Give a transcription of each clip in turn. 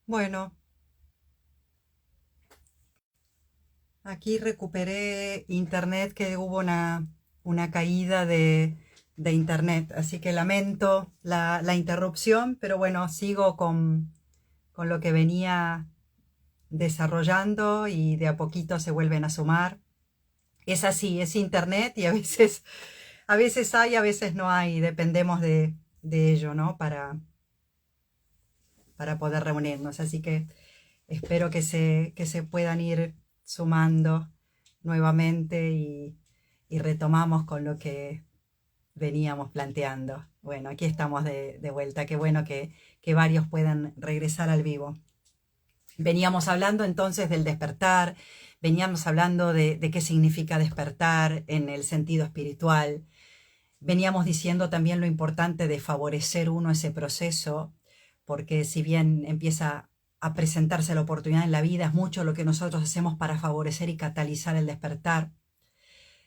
Bueno, aquí recuperé internet, que hubo una caída de internet, así que lamento la interrupción, pero bueno, sigo con lo que venía desarrollando y de a poquito se vuelven a sumar. Es así, es internet y a veces hay, a veces no hay, dependemos de ello, ¿no? Para poder reunirnos, así que espero que se puedan ir sumando nuevamente y retomamos con lo que veníamos planteando. Bueno, aquí estamos de vuelta. Qué bueno que varios puedan regresar al vivo. Veníamos hablando entonces del despertar, veníamos hablando de qué significa despertar en el sentido espiritual. Veníamos diciendo también lo importante de favorecer uno ese proceso, porque si bien empieza a presentarse la oportunidad en la vida, es mucho lo que nosotros hacemos para favorecer y catalizar el despertar.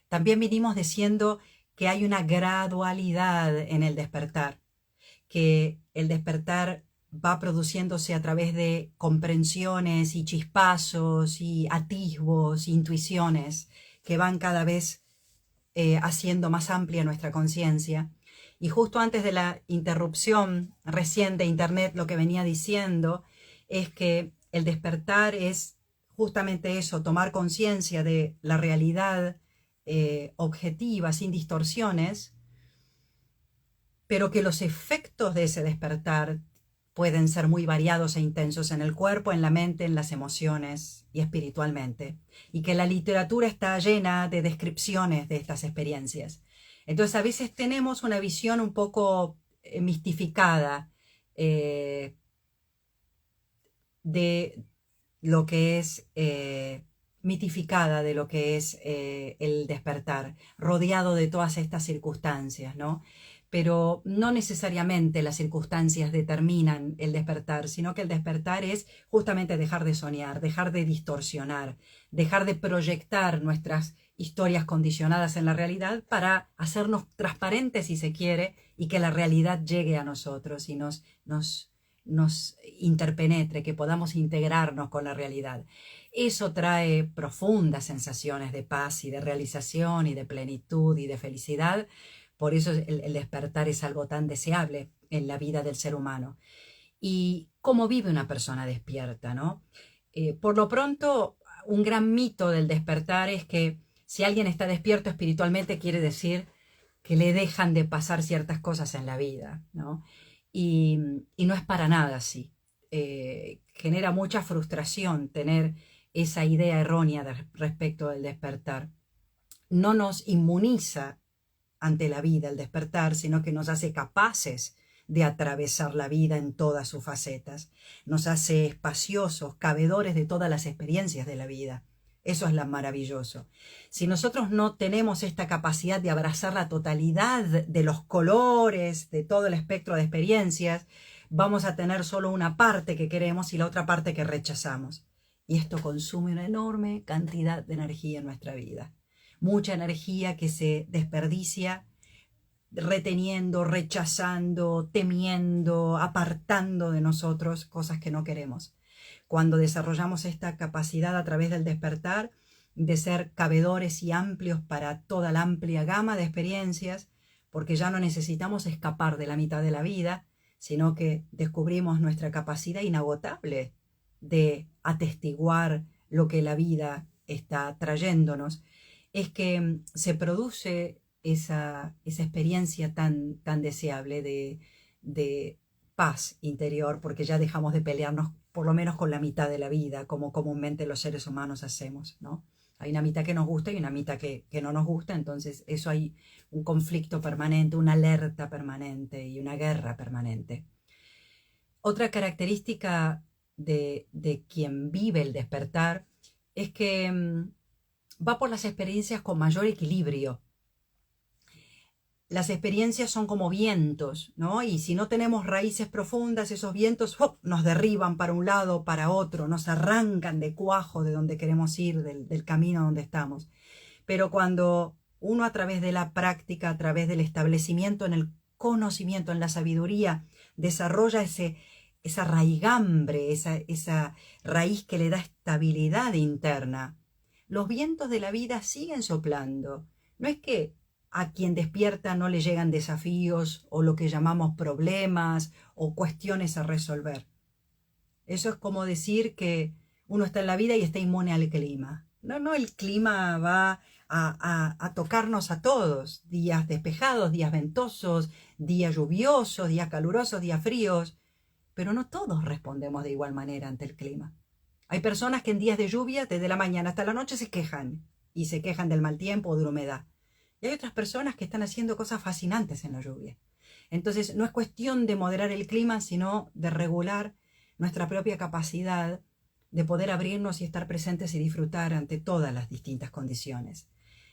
También vinimos diciendo que hay una gradualidad en el despertar, que el despertar va produciéndose a través de comprensiones y chispazos y atisbos, intuiciones que van cada vez haciendo más amplia nuestra conciencia. Y justo antes de la interrupción recién de internet, lo que venía diciendo es que el despertar es justamente eso, tomar conciencia de la realidad objetiva, sin distorsiones, pero que los efectos de ese despertar pueden ser muy variados e intensos en el cuerpo, en la mente, en las emociones y espiritualmente, y que la literatura está llena de descripciones de estas experiencias. Entonces a veces tenemos una visión un poco mistificada eh, de lo que es mitificada de lo que es el despertar, rodeado de todas estas circunstancias, ¿no? Pero no necesariamente las circunstancias determinan el despertar, sino que el despertar es justamente dejar de soñar, dejar de distorsionar, dejar de proyectar nuestras historias condicionadas en la realidad para hacernos transparentes, si se quiere, y que la realidad llegue a nosotros y nos interpenetre, que podamos integrarnos con la realidad. Eso trae profundas sensaciones de paz y de realización y de plenitud y de felicidad. Por eso el despertar es algo tan deseable en la vida del ser humano. Y cómo vive una persona despierta, ¿no? Por lo pronto, un gran mito del despertar es que si alguien está despierto espiritualmente quiere decir que le dejan de pasar ciertas cosas en la vida, ¿no? Y, y no es para nada así. Genera mucha frustración tener esa idea errónea respecto del despertar. No nos inmuniza ante la vida el despertar, sino que nos hace capaces de atravesar la vida en todas sus facetas. Nos hace espaciosos, cabedores de todas las experiencias de la vida. Eso es lo maravilloso. Si nosotros no tenemos esta capacidad de abrazar la totalidad de los colores, de todo el espectro de experiencias, vamos a tener solo una parte que queremos y la otra parte que rechazamos. Y esto consume una enorme cantidad de energía en nuestra vida. Mucha energía que se desperdicia reteniendo, rechazando, temiendo, apartando de nosotros cosas que no queremos. Cuando desarrollamos esta capacidad a través del despertar de ser cabedores y amplios para toda la amplia gama de experiencias, porque ya no necesitamos escapar de la mitad de la vida, sino que descubrimos nuestra capacidad inagotable de atestiguar lo que la vida está trayéndonos, es que se produce esa experiencia tan deseable de paz interior, porque ya dejamos de pelearnos por lo menos con la mitad de la vida, como comúnmente los seres humanos hacemos, ¿no? Hay una mitad que nos gusta y una mitad que no nos gusta, entonces eso hay un conflicto permanente, una alerta permanente y una guerra permanente. Otra característica de quien vive el despertar es que va por las experiencias con mayor equilibrio. Las experiencias son como vientos, ¿no? Y si no tenemos raíces profundas, esos vientos ¡oh!, nos derriban para un lado o para otro, nos arrancan de cuajo de donde queremos ir, del camino donde estamos. Pero cuando uno a través de la práctica, a través del establecimiento en el conocimiento, en la sabiduría, desarrolla esa raigambre, esa raíz que le da estabilidad interna, los vientos de la vida siguen soplando. No es que a quien despierta no le llegan desafíos o lo que llamamos problemas o cuestiones a resolver. Eso es como decir que uno está en la vida y está inmune al clima. No, no, el clima va a tocarnos a todos. Días despejados, días ventosos, días lluviosos, días calurosos, días fríos. Pero no todos respondemos de igual manera ante el clima. Hay personas que en días de lluvia, desde la mañana hasta la noche, se quejan. Y se quejan del mal tiempo o de la humedad. Y hay otras personas que están haciendo cosas fascinantes en la lluvia. Entonces, no es cuestión de moderar el clima, sino de regular nuestra propia capacidad de poder abrirnos y estar presentes y disfrutar ante todas las distintas condiciones.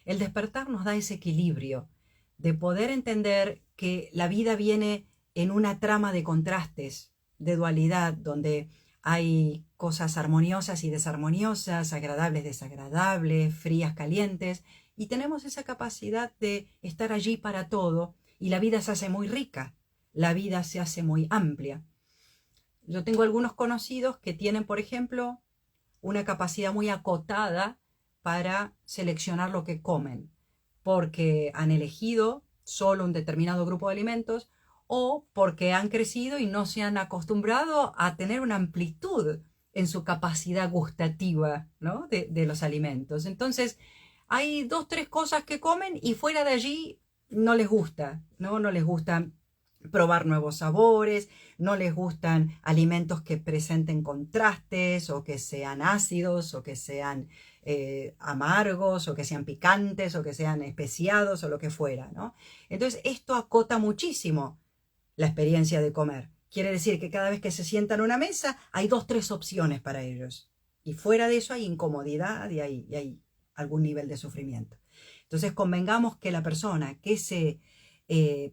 El despertar nos da ese equilibrio de poder entender que la vida viene en una trama de contrastes, de dualidad, donde hay cosas armoniosas y desarmoniosas, agradables, desagradables, frías, calientes, y tenemos esa capacidad de estar allí para todo, y la vida se hace muy rica, la vida se hace muy amplia. Yo tengo algunos conocidos que tienen, por ejemplo, una capacidad muy acotada para seleccionar lo que comen, porque han elegido solo un determinado grupo de alimentos o porque han crecido y no se han acostumbrado a tener una amplitud en su capacidad gustativa, ¿no? de los alimentos. Entonces, hay 2, 3 cosas que comen y fuera de allí no les gusta, ¿no? No les gusta probar nuevos sabores, no les gustan alimentos que presenten contrastes o que sean ácidos o que sean amargos o que sean picantes o que sean especiados o lo que fuera, ¿no? Entonces esto acota muchísimo la experiencia de comer. Quiere decir que cada vez que se sientan a una mesa hay 2, 3 opciones para ellos. Y fuera de eso hay incomodidad y hay algún nivel de sufrimiento. Entonces convengamos que la persona que se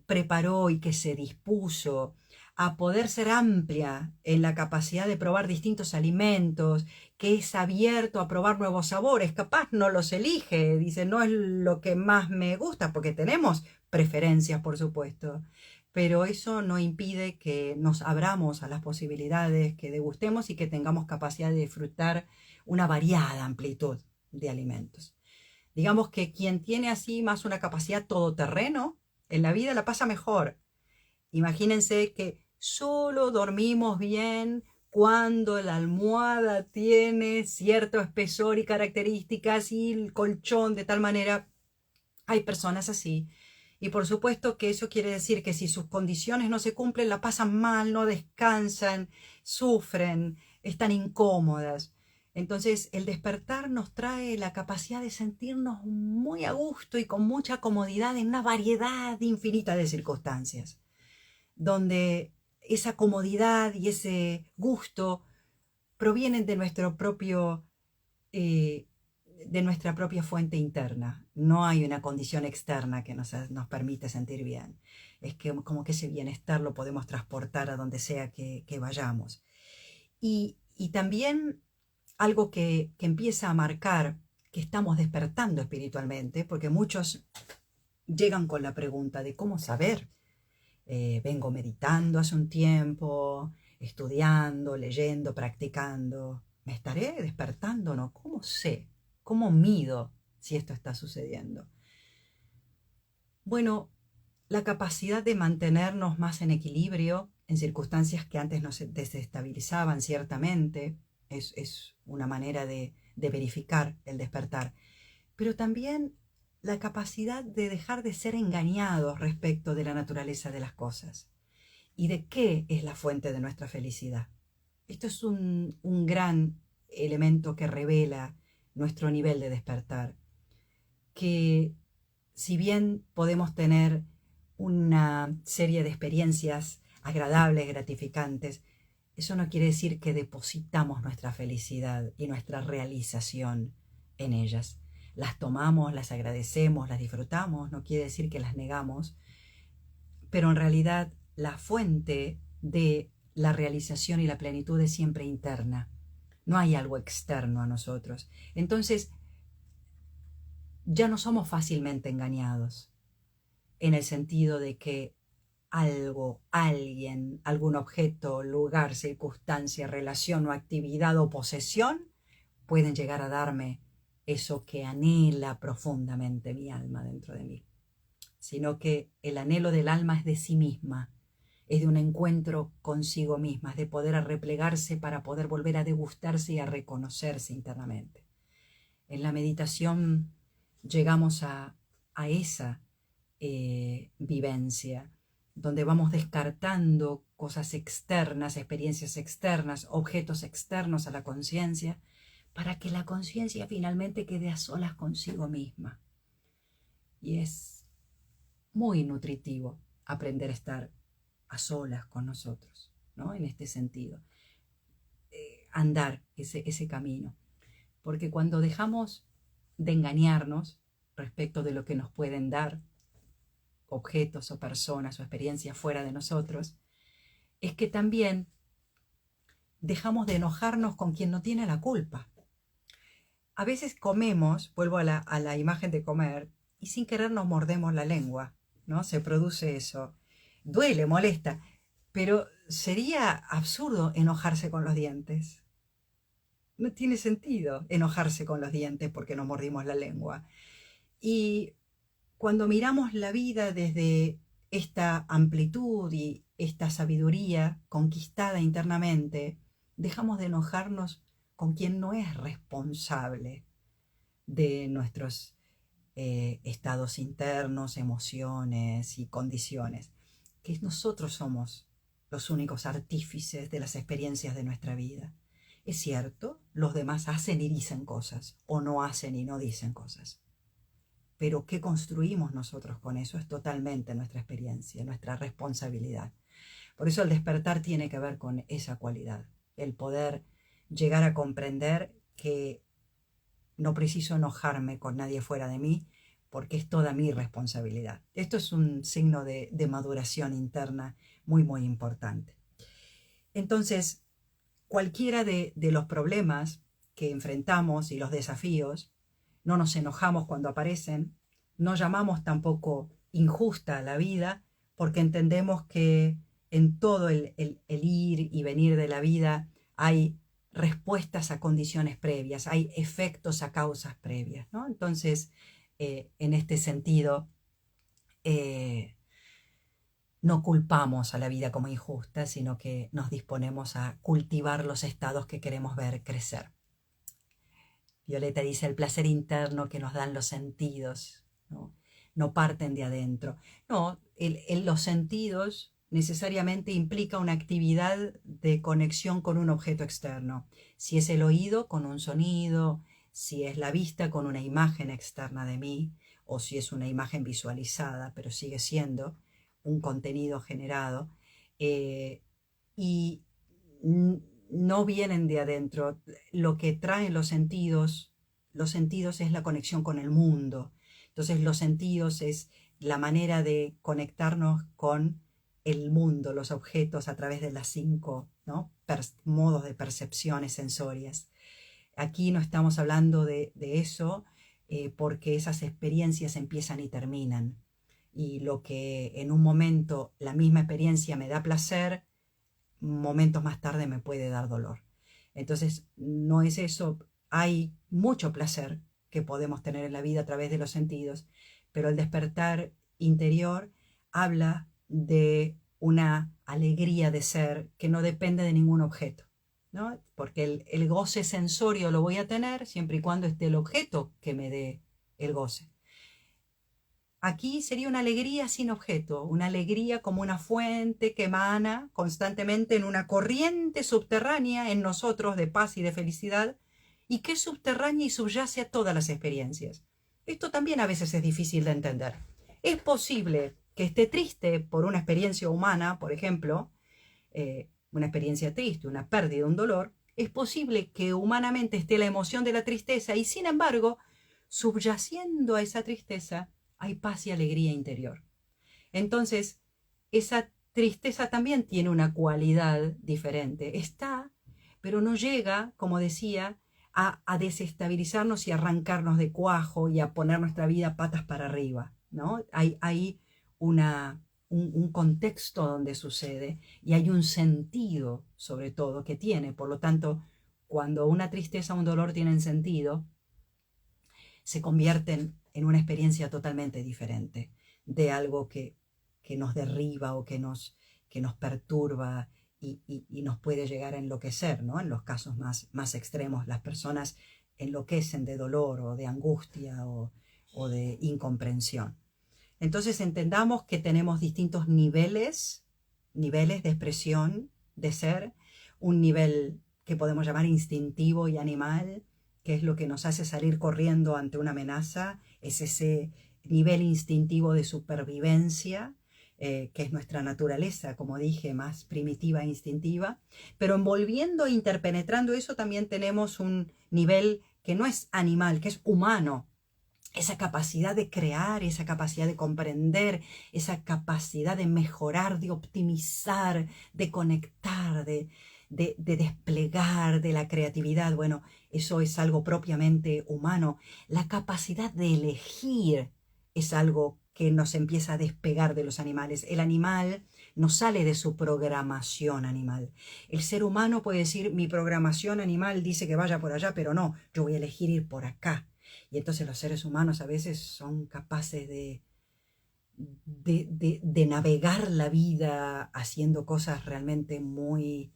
preparó y que se dispuso a poder ser amplia en la capacidad de probar distintos alimentos, que es abierto a probar nuevos sabores, capaz no los elige, dice no es lo que más me gusta, porque tenemos preferencias, por supuesto, pero eso no impide que nos abramos a las posibilidades, que degustemos y que tengamos capacidad de disfrutar una variada amplitud de alimentos. Digamos que quien tiene así más una capacidad todoterreno, en la vida la pasa mejor. Imagínense que solo dormimos bien cuando la almohada tiene cierto espesor y características y el colchón de tal manera. Hay personas así. Y por supuesto que eso quiere decir que si sus condiciones no se cumplen, la pasan mal, no descansan, sufren, están incómodas. Entonces el despertar nos trae la capacidad de sentirnos muy a gusto y con mucha comodidad en una variedad infinita de circunstancias, donde esa comodidad y ese gusto provienen de nuestro propio de nuestra propia fuente interna. No hay una condición externa que nos permite sentir bien. Es que como que ese bienestar lo podemos transportar a donde sea que vayamos. Y también algo que empieza a marcar que estamos despertando espiritualmente, porque muchos llegan con la pregunta de cómo saber. Vengo meditando hace un tiempo, estudiando, leyendo, practicando. ¿Me estaré despertando o no? ¿Cómo sé? ¿Cómo mido si esto está sucediendo? Bueno, la capacidad de mantenernos más en equilibrio en circunstancias que antes nos desestabilizaban ciertamente es una manera de verificar el despertar. Pero también la capacidad de dejar de ser engañados respecto de la naturaleza de las cosas y de qué es la fuente de nuestra felicidad. Esto es un gran elemento que revela nuestro nivel de despertar, que si bien podemos tener una serie de experiencias agradables, gratificantes, eso no quiere decir que depositamos nuestra felicidad y nuestra realización en ellas. Las tomamos, las agradecemos, las disfrutamos, no quiere decir que las negamos, pero en realidad la fuente de la realización y la plenitud es siempre interna. No hay algo externo a nosotros. Entonces, ya no somos fácilmente engañados, en el sentido de que algo, alguien, algún objeto, lugar, circunstancia, relación o actividad o posesión pueden llegar a darme eso que anhela profundamente mi alma dentro de mí, sino que el anhelo del alma es de sí misma, es de un encuentro consigo misma, es de poder replegarse para poder volver a degustarse y a reconocerse internamente. En la meditación llegamos a esa vivencia, donde vamos descartando cosas externas, experiencias externas, objetos externos a la conciencia, para que la conciencia finalmente quede a solas consigo misma. Y es muy nutritivo aprender a estar a solas con nosotros, ¿no? En este sentido, andar ese camino. Porque cuando dejamos de engañarnos respecto de lo que nos pueden dar objetos o personas o experiencias fuera de nosotros, es que también dejamos de enojarnos con quien no tiene la culpa. A veces comemos, vuelvo a la imagen de comer, y sin querer nos mordemos la lengua, ¿no? Se produce eso. Duele, molesta, pero sería absurdo enojarse con los dientes. No tiene sentido enojarse con los dientes porque nos mordimos la lengua. Y cuando miramos la vida desde esta amplitud y esta sabiduría conquistada internamente, dejamos de enojarnos con quien no es responsable de nuestros estados internos, emociones y condiciones, que nosotros somos los únicos artífices de las experiencias de nuestra vida. Es cierto, los demás hacen y dicen cosas, o no hacen y no dicen cosas. Pero ¿qué construimos nosotros con eso? Es totalmente nuestra experiencia, nuestra responsabilidad. Por eso el despertar tiene que ver con esa cualidad, el poder llegar a comprender que no preciso enojarme con nadie fuera de mí, porque es toda mi responsabilidad. Esto es un signo de maduración interna muy, muy importante. Entonces, cualquiera de los problemas que enfrentamos y los desafíos, no nos enojamos cuando aparecen, no llamamos tampoco injusta a la vida, porque entendemos que en todo el ir y venir de la vida hay respuestas a condiciones previas, hay efectos a causas previas, ¿no? Entonces, en este sentido, no culpamos a la vida como injusta, sino que nos disponemos a cultivar los estados que queremos ver crecer. Violeta dice, el placer interno que nos dan los sentidos, ¿no? No parten de adentro. No, los sentidos necesariamente implica una actividad de conexión con un objeto externo. Si es el oído, con un sonido, si es la vista, con una imagen externa de mí, o si es una imagen visualizada, pero sigue siendo un contenido generado. Y no vienen de adentro. Lo que traen los sentidos es la conexión con el mundo. Entonces los sentidos es la manera de conectarnos con el mundo, los objetos a través de las 5, ¿no? Modos de percepciones sensorias. Aquí no estamos hablando de eso porque esas experiencias empiezan y terminan. Y lo que en un momento la misma experiencia me da placer, momentos más tarde me puede dar dolor. Entonces, no es eso. Hay mucho placer que podemos tener en la vida a través de los sentidos, pero el despertar interior habla de una alegría de ser que no depende de ningún objeto, ¿no? Porque el goce sensorio lo voy a tener siempre y cuando esté el objeto que me dé el goce. Aquí sería una alegría sin objeto, una alegría como una fuente que emana constantemente en una corriente subterránea en nosotros de paz y de felicidad, y que es subterránea y subyace a todas las experiencias. Esto también a veces es difícil de entender. Es posible que esté triste por una experiencia humana, por ejemplo, una experiencia triste, una pérdida, un dolor. Es posible que humanamente esté la emoción de la tristeza y, sin embargo, subyaciendo a esa tristeza, hay paz y alegría interior. Entonces, esa tristeza también tiene una cualidad diferente. Está, pero no llega, como decía, a desestabilizarnos y arrancarnos de cuajo y a poner nuestra vida patas para arriba, ¿no? Hay una un contexto donde sucede y hay un sentido, sobre todo, que tiene. Por lo tanto, cuando una tristeza o un dolor tienen sentido, se convierten en una experiencia totalmente diferente de algo que nos derriba o que nos perturba y nos puede llegar a enloquecer, ¿no? En los casos más extremos, las personas enloquecen de dolor o de angustia o de incomprensión. Entonces entendamos que tenemos distintos niveles de expresión de ser, un nivel que podemos llamar instintivo y animal, que es lo que nos hace salir corriendo ante una amenaza, es ese nivel instintivo de supervivencia, que es nuestra naturaleza, como dije, más primitiva e instintiva, pero envolviendo e interpenetrando eso también tenemos un nivel que no es animal, que es humano, esa capacidad de crear, esa capacidad de comprender, esa capacidad de mejorar, de optimizar, de conectar, de desplegar, de la creatividad. Bueno, eso es algo propiamente humano. La capacidad de elegir es algo que nos empieza a despegar de los animales. El animal no sale de su programación animal. El ser humano puede decir, mi programación animal dice que vaya por allá, pero no, yo voy a elegir ir por acá. Y entonces los seres humanos a veces son capaces de navegar la vida haciendo cosas realmente muy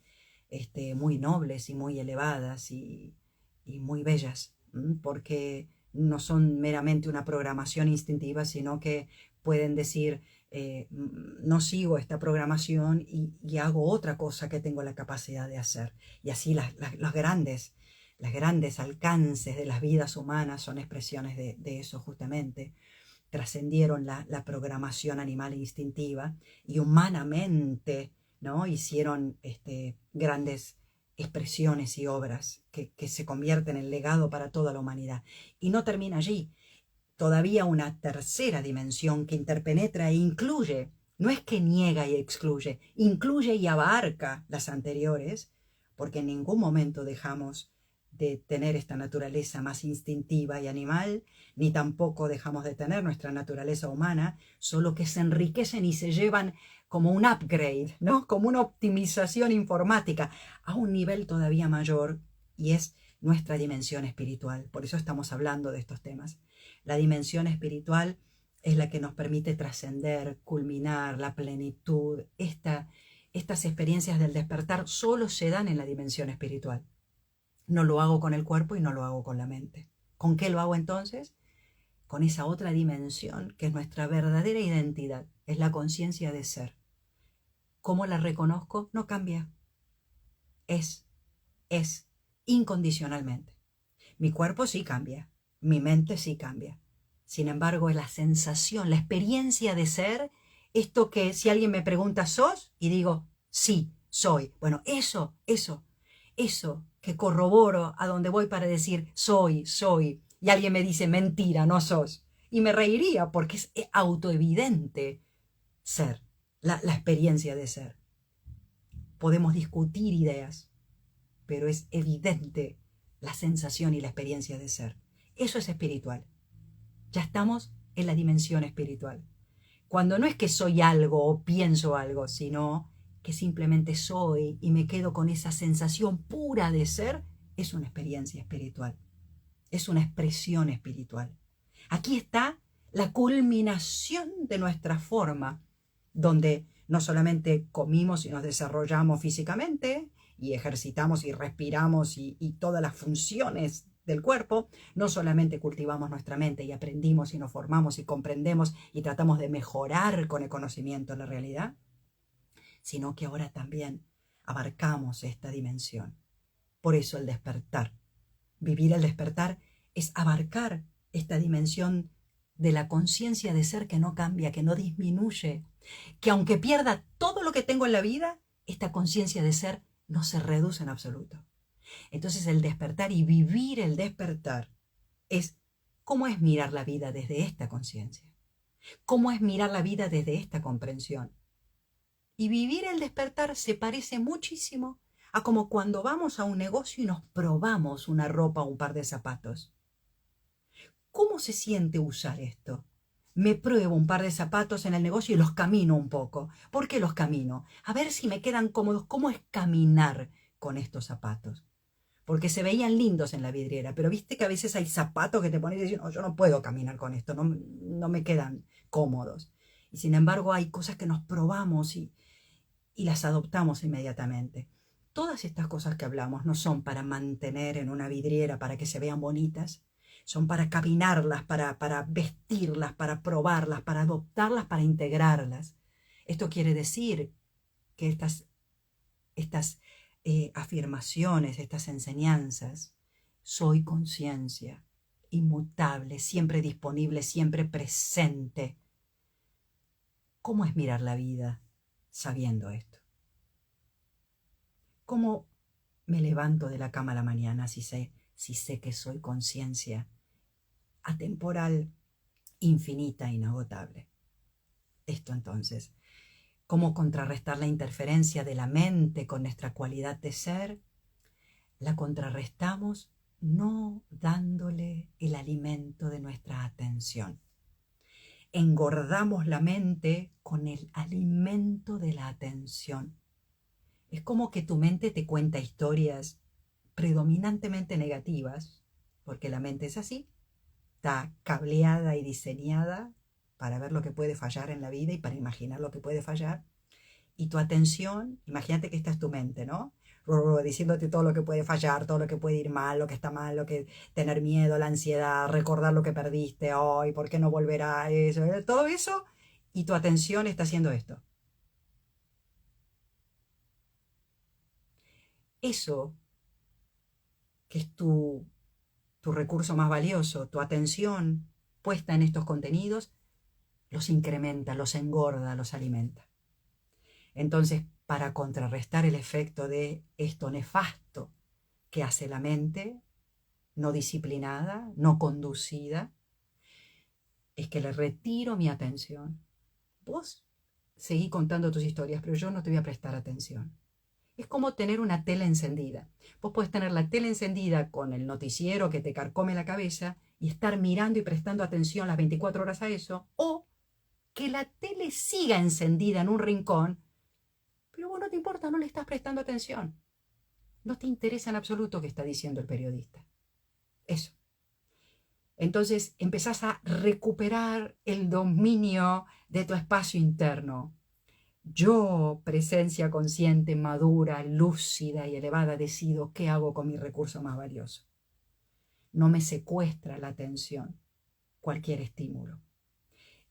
nobles y muy elevadas y muy bellas, porque no son meramente una programación instintiva, sino que pueden decir, no sigo esta programación y hago otra cosa que tengo la capacidad de hacer. Y así los grandes alcances de las vidas humanas son expresiones de eso justamente. Trascendieron la programación animal instintiva y humanamente, ¿no? Hicieron grandes expresiones y obras que se convierten en legado para toda la humanidad. Y no termina allí. Todavía una tercera dimensión que interpenetra e incluye, no es que niega y excluye, incluye y abarca las anteriores, porque en ningún momento dejamos de tener esta naturaleza más instintiva y animal, ni tampoco dejamos de tener nuestra naturaleza humana, solo que se enriquecen y se llevan como un upgrade, ¿no? Como una optimización informática a un nivel todavía mayor, y es nuestra dimensión espiritual. Por eso estamos hablando de estos temas. La dimensión espiritual es la que nos permite trascender, culminar la plenitud. Estas experiencias del despertar solo se dan en la dimensión espiritual. No lo hago con el cuerpo y no lo hago con la mente. ¿Con qué lo hago entonces? Con esa otra dimensión que es nuestra verdadera identidad, es la conciencia de ser. ¿Cómo la reconozco? No cambia. Es incondicionalmente. Mi cuerpo sí cambia, mi mente sí cambia. Sin embargo, es la sensación, la experiencia de ser, esto que si alguien me pregunta, ¿sos? Y digo, sí, soy. Bueno, eso que corroboro a donde voy para decir, soy. Y alguien me dice, mentira, no sos. Y me reiría porque es autoevidente ser, la experiencia de ser. Podemos discutir ideas, pero es evidente la sensación y la experiencia de ser. Eso es espiritual. Ya estamos en la dimensión espiritual. Cuando no es que soy algo o pienso algo, sino que simplemente soy y me quedo con esa sensación pura de ser, es una experiencia espiritual. Es una expresión espiritual. Aquí está la culminación de nuestra forma, donde no solamente comimos y nos desarrollamos físicamente, y ejercitamos y respiramos y todas las funciones del cuerpo, no solamente cultivamos nuestra mente y aprendimos y nos formamos y comprendemos y tratamos de mejorar con el conocimiento la realidad, sino que ahora también abarcamos esta dimensión. Por eso el despertar. Vivir el despertar es abarcar esta dimensión de la conciencia de ser que no cambia, que no disminuye, que aunque pierda todo lo que tengo en la vida, esta conciencia de ser no se reduce en absoluto. Entonces el despertar y vivir el despertar es cómo es mirar la vida desde esta conciencia, cómo es mirar la vida desde esta comprensión. Y vivir el despertar se parece muchísimo a como cuando vamos a un negocio y nos probamos una ropa o un par de zapatos. ¿Cómo se siente usar esto? me pruebo un par de zapatos en el negocio y los camino un poco. ¿Por qué los camino? A ver si me quedan cómodos. ¿Cómo es caminar con estos zapatos? Porque se veían lindos en la vidriera, pero viste que a veces hay zapatos que te pones y dices, no, yo no puedo caminar con esto, no me quedan cómodos. Y sin embargo hay cosas que nos probamos y las adoptamos inmediatamente. Todas estas cosas que hablamos no son para mantener en una vidriera para que se vean bonitas, son para caminarlas, para vestirlas, para probarlas, para adoptarlas, para integrarlas. Esto quiere decir que estas afirmaciones, estas enseñanzas, soy conciencia, inmutable, siempre disponible, siempre presente. ¿Cómo es mirar la vida sabiendo esto? ¿Cómo me levanto de la cama a la mañana si sé que soy conciencia atemporal, infinita, inagotable? Esto entonces, ¿cómo contrarrestar la interferencia de la mente con nuestra cualidad de ser? La contrarrestamos no dándole el alimento de nuestra atención. Engordamos la mente con el alimento de la atención. Es como que tu mente te cuenta historias predominantemente negativas, porque la mente es así, está cableada y diseñada para ver lo que puede fallar en la vida y para imaginar lo que puede fallar. Y tu atención, imagínate que esta es tu mente, ¿no? Diciéndote todo lo que puede fallar, todo lo que puede ir mal, lo que está mal, lo que tener miedo, la ansiedad, recordar lo que perdiste hoy, por qué no volverá eso, todo eso, y tu atención está haciendo esto. Eso, que es tu recurso más valioso, tu atención puesta en estos contenidos, los incrementa, los engorda, los alimenta. Entonces, para contrarrestar el efecto de esto nefasto que hace la mente, no disciplinada, no conducida, es que le retiro mi atención. Vos seguí contando tus historias, pero yo no te voy a prestar atención. Es como tener una tele encendida. Vos podés tener la tele encendida con el noticiero que te carcome la cabeza y estar mirando y prestando atención las 24 horas a eso, o que la tele siga encendida en un rincón, pero vos no te importa, no le estás prestando atención. No te interesa en absoluto qué está diciendo el periodista. Eso. Entonces empezás a recuperar el dominio de tu espacio interno. Yo, presencia consciente, madura, lúcida y elevada, decido qué hago con mi recurso más valioso. No me secuestra la atención cualquier estímulo.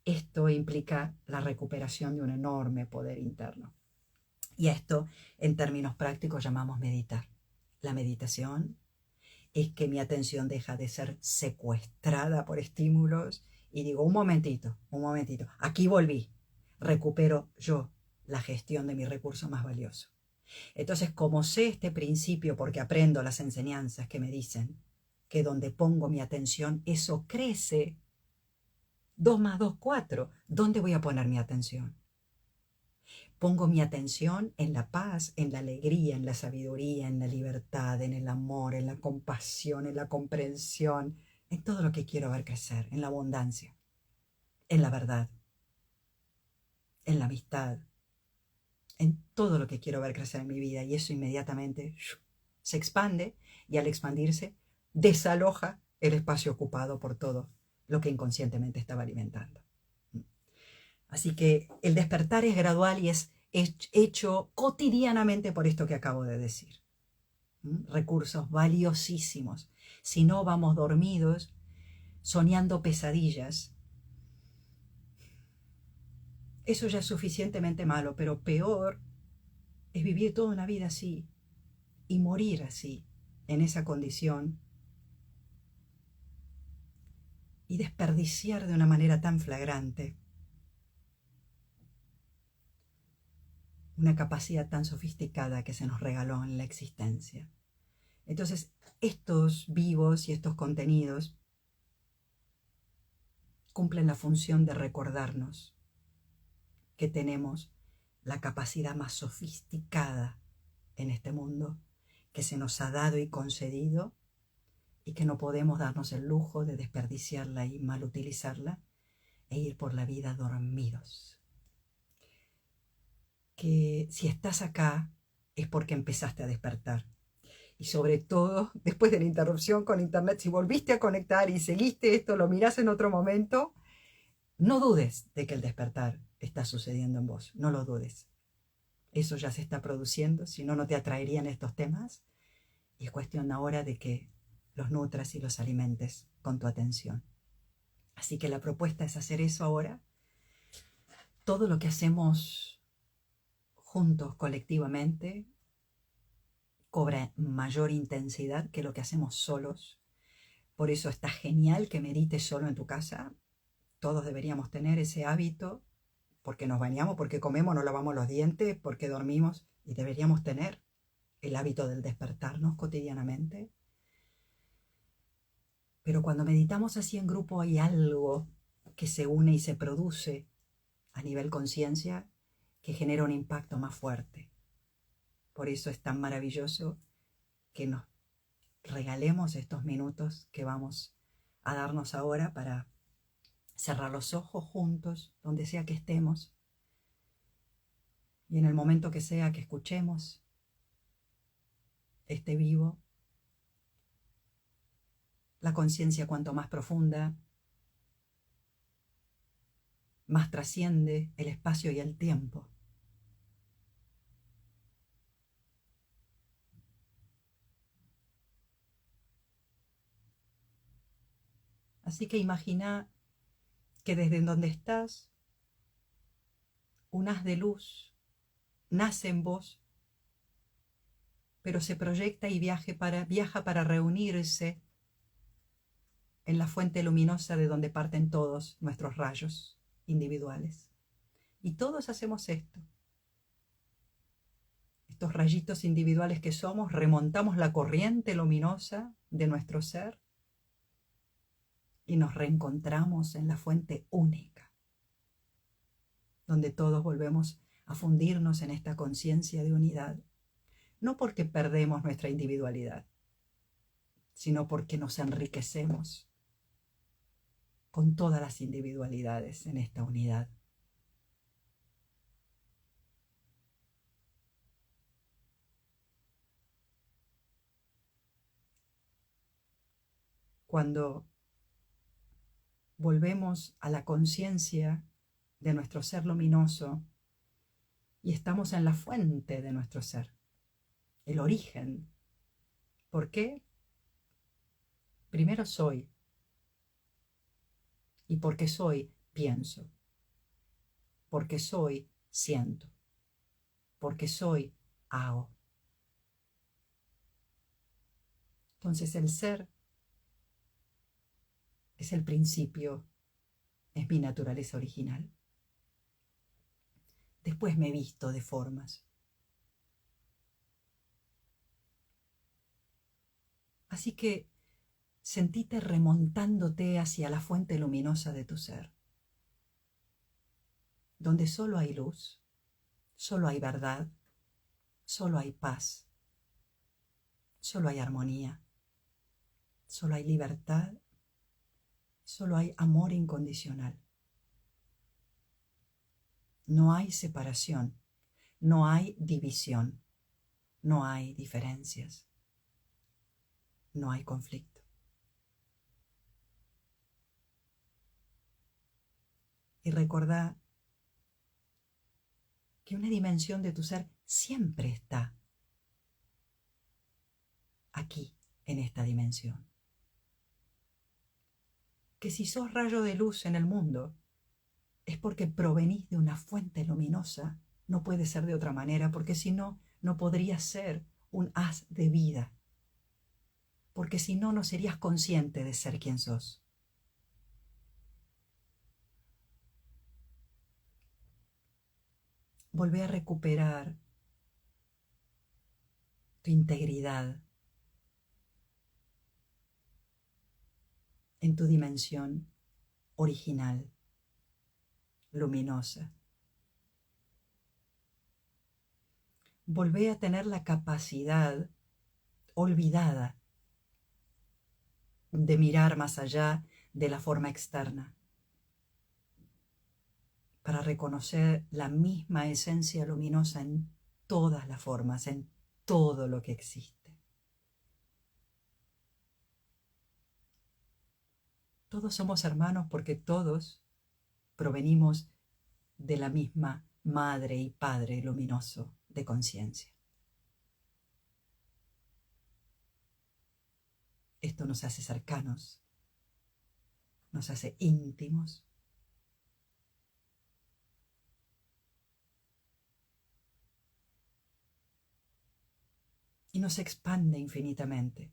Esto implica la recuperación de un enorme poder interno. Y esto, en términos prácticos, llamamos meditar. La meditación es que mi atención deja de ser secuestrada por estímulos y digo, un momentito, aquí volví, recupero yo la gestión de mi recurso más valioso. Entonces, como sé este principio porque aprendo las enseñanzas que me dicen que donde pongo mi atención, eso crece. 2 más 2, 4. ¿Dónde voy a poner mi atención? Pongo mi atención en la paz, en la alegría, en la sabiduría, en la libertad, en el amor, en la compasión, en la comprensión, en todo lo que quiero ver crecer, en la abundancia, en la verdad, en la amistad, en todo lo que quiero ver crecer en mi vida. Y eso inmediatamente se expande y al expandirse desaloja el espacio ocupado por todo lo que inconscientemente estaba alimentando. Así que el despertar es gradual y es hecho cotidianamente por esto que acabo de decir. Recursos valiosísimos. Si no vamos dormidos, soñando pesadillas, eso ya es suficientemente malo, pero peor es vivir toda una vida así y morir así, en esa condición, y desperdiciar de una manera tan flagrante una capacidad tan sofisticada que se nos regaló en la existencia. Entonces, estos vivos y estos contenidos cumplen la función de recordarnos que tenemos la capacidad más sofisticada en este mundo que se nos ha dado y concedido y que no podemos darnos el lujo de desperdiciarla y mal utilizarla, e ir por la vida dormidos. Que si estás acá es porque empezaste a despertar. Y sobre todo, después de la interrupción con internet, si volviste a conectar y seguiste esto, lo mirás en otro momento, no dudes de que el despertar está sucediendo en vos. No lo dudes. Eso ya se está produciendo, si no, no te atraerían estos temas. Y es cuestión ahora de que los nutras y los alimentes con tu atención. Así que la propuesta es hacer eso ahora. Todo lo que hacemos juntos, colectivamente, cobra mayor intensidad que lo que hacemos solos. Por eso está genial que medites solo en tu casa. Todos deberíamos tener ese hábito, porque nos bañamos, porque comemos, nos lavamos los dientes, porque dormimos, y deberíamos tener el hábito del despertarnos cotidianamente. Pero cuando meditamos así en grupo hay algo que se une y se produce a nivel conciencia que genera un impacto más fuerte. Por eso es tan maravilloso que nos regalemos estos minutos que vamos a darnos ahora para cerrar los ojos juntos, donde sea que estemos, y en el momento que sea que escuchemos este vivo, la conciencia cuanto más profunda, más trasciende el espacio y el tiempo. Así que imagina que desde donde estás, un haz de luz nace en vos, pero se proyecta y viaja para reunirse en la fuente luminosa de donde parten todos nuestros rayos individuales. Y todos hacemos esto. Estos rayitos individuales que somos, remontamos la corriente luminosa de nuestro ser y nos reencontramos en la fuente única, donde todos volvemos a fundirnos en esta conciencia de unidad, no porque perdemos nuestra individualidad, sino porque nos enriquecemos con todas las individualidades en esta unidad. Cuando volvemos a la conciencia de nuestro ser luminoso y estamos en la fuente de nuestro ser, el origen. ¿Por qué? Primero soy, y porque soy, pienso, porque soy, siento, porque soy, hago. Entonces el ser es el principio, es mi naturaleza original. Después me visto de formas. Así que sentite remontándote hacia la fuente luminosa de tu ser, donde solo hay luz, solo hay verdad, solo hay paz, solo hay armonía, solo hay libertad, solo hay amor incondicional. No hay separación, no hay división, no hay diferencias, no hay conflicto. Y recordá que una dimensión de tu ser siempre está aquí, en esta dimensión. Que si sos rayo de luz en el mundo, es porque provenís de una fuente luminosa. No puede ser de otra manera, porque si no, no podrías ser un haz de vida. Porque si no, no serías consciente de ser quien sos. Volvé a recuperar tu integridad en tu dimensión original, luminosa. Volvé a tener la capacidad olvidada de mirar más allá de la forma externa. para reconocer la misma esencia luminosa en todas las formas, en todo lo que existe. Todos somos hermanos porque todos provenimos de la misma Madre y Padre luminoso de conciencia. Esto nos hace cercanos, nos hace íntimos. Y nos expande infinitamente.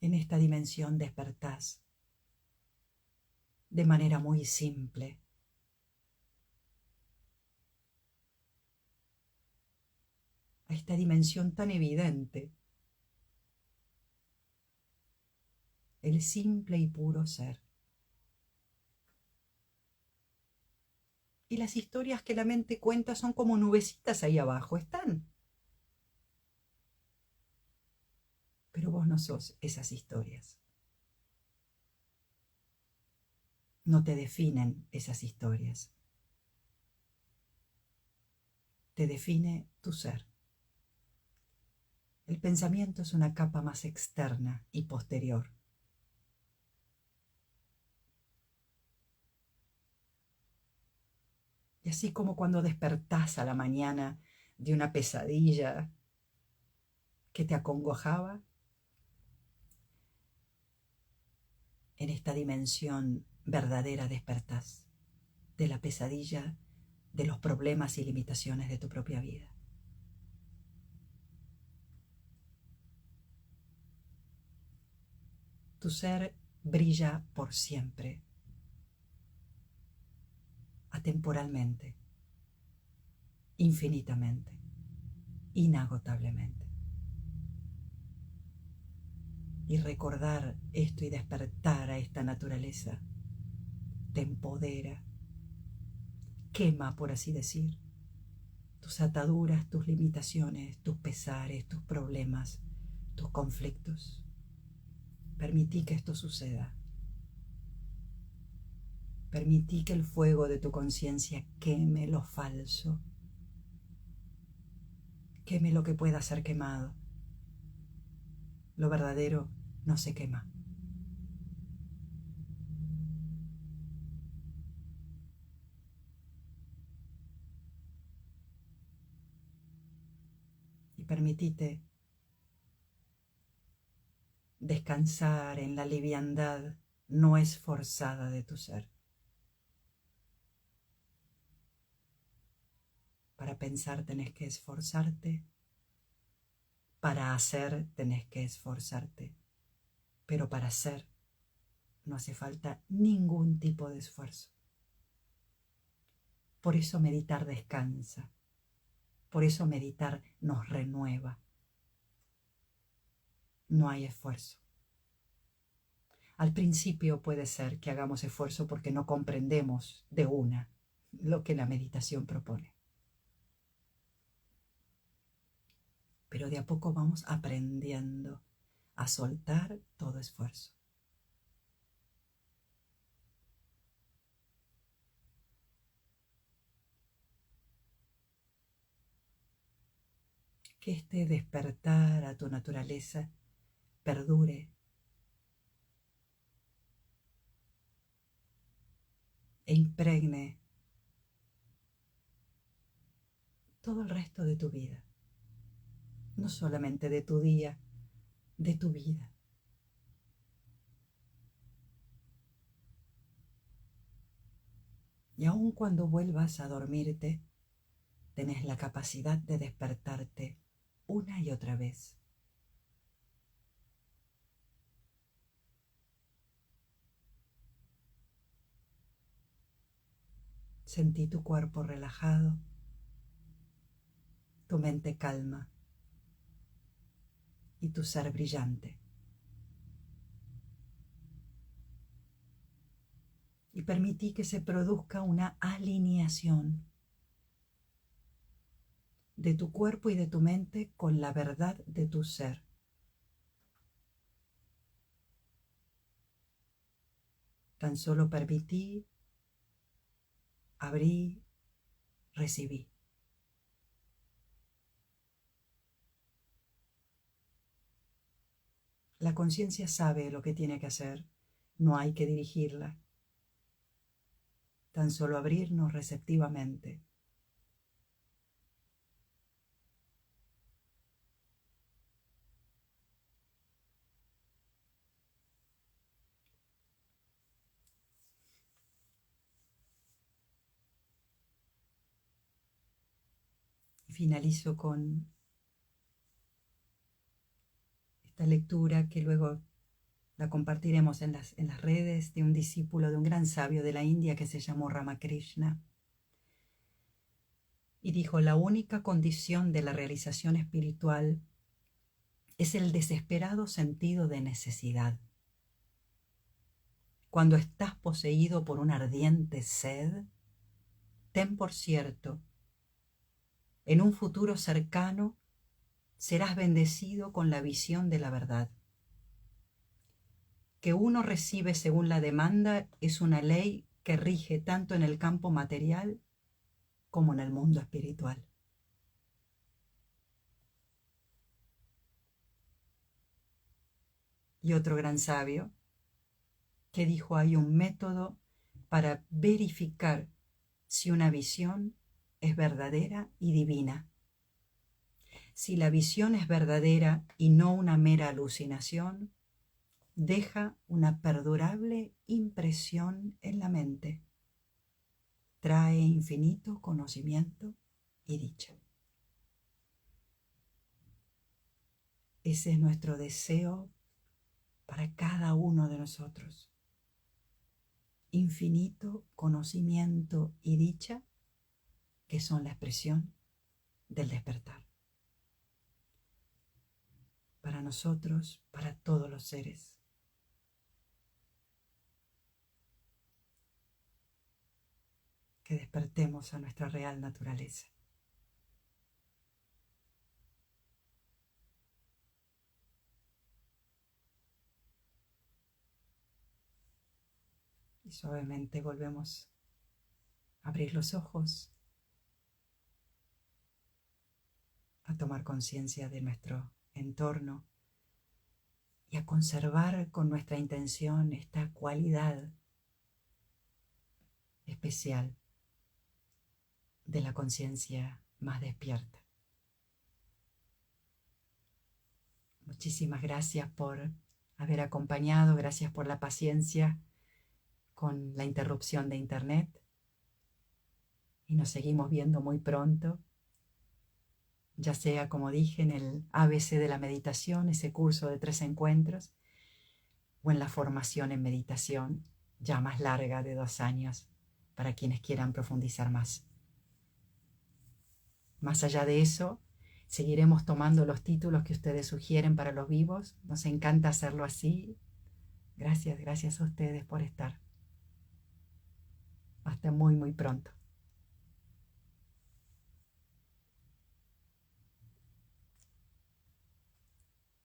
En esta dimensión despertás de manera muy simple. A esta dimensión tan evidente. El simple y puro ser. Y las historias que la mente cuenta son como nubecitas ahí abajo, están. Pero vos no sos esas historias. No te definen esas historias. Te define tu ser. El pensamiento es una capa más externa y posterior. Y así como cuando despertás a la mañana de una pesadilla que te acongojaba, en esta dimensión verdadera despertás de la pesadilla, de los problemas y limitaciones de tu propia vida. Tu ser brilla por siempre, atemporalmente, infinitamente, inagotablemente. Y recordar esto y despertar a esta naturaleza te empodera, quema, por así decir, tus ataduras, tus limitaciones, tus pesares, tus problemas, tus conflictos. Permití que esto suceda. Permití que el fuego de tu conciencia queme lo falso, queme lo que pueda ser quemado. Lo verdadero no se quema. Y permitite descansar en la liviandad no esforzada de tu ser. Para pensar tenés que esforzarte, para hacer tenés que esforzarte, pero para ser no hace falta ningún tipo de esfuerzo. Por eso meditar descansa, por eso meditar nos renueva. No hay esfuerzo. Al principio puede ser que hagamos esfuerzo porque no comprendemos de una lo que la meditación propone. Pero de a poco vamos aprendiendo a soltar todo esfuerzo. Que este despertar a tu naturaleza perdure e impregne todo el resto de tu vida. No solamente de tu día, de tu vida. Y aun cuando vuelvas a dormirte, tenés la capacidad de despertarte una y otra vez. Sentí tu cuerpo relajado, tu mente calma y tu ser brillante. Y permití que se produzca una alineación de tu cuerpo y de tu mente con la verdad de tu ser. Tan solo permití, abrí, recibí. La conciencia sabe lo que tiene que hacer, no hay que dirigirla. Tan solo abrirnos receptivamente. Y finalizo con esta lectura que luego la compartiremos en las redes, de un discípulo de un gran sabio de la India que se llamó Ramakrishna. Y dijo: la única condición de la realización espiritual es el desesperado sentido de necesidad. Cuando estás poseído por una ardiente sed, ten por cierto, en un futuro cercano serás bendecido con la visión de la verdad. Que uno recibe según la demanda es una ley que rige tanto en el campo material como en el mundo espiritual. Y otro gran sabio que dijo: hay un método para verificar si una visión es verdadera y divina. Si la visión es verdadera y no una mera alucinación, deja una perdurable impresión en la mente. Trae infinito conocimiento y dicha. Ese es nuestro deseo para cada uno de nosotros. Infinito conocimiento y dicha, que son la expresión del despertar. Para nosotros, para todos los seres. Que despertemos a nuestra real naturaleza. Y suavemente volvemos a abrir los ojos, a tomar conciencia de nuestro entorno y a conservar con nuestra intención esta cualidad especial de la conciencia más despierta. Muchísimas gracias por haber acompañado, gracias por la paciencia con la interrupción de internet y nos seguimos viendo muy pronto, ya sea, como dije, en el ABC de la meditación, ese curso de 3 encuentros, o en la formación en meditación ya más larga de 2 años para quienes quieran profundizar más. Más allá de eso, seguiremos tomando los títulos que ustedes sugieren para los vivos. Nos encanta hacerlo así. Gracias a ustedes por estar. Hasta muy, muy pronto.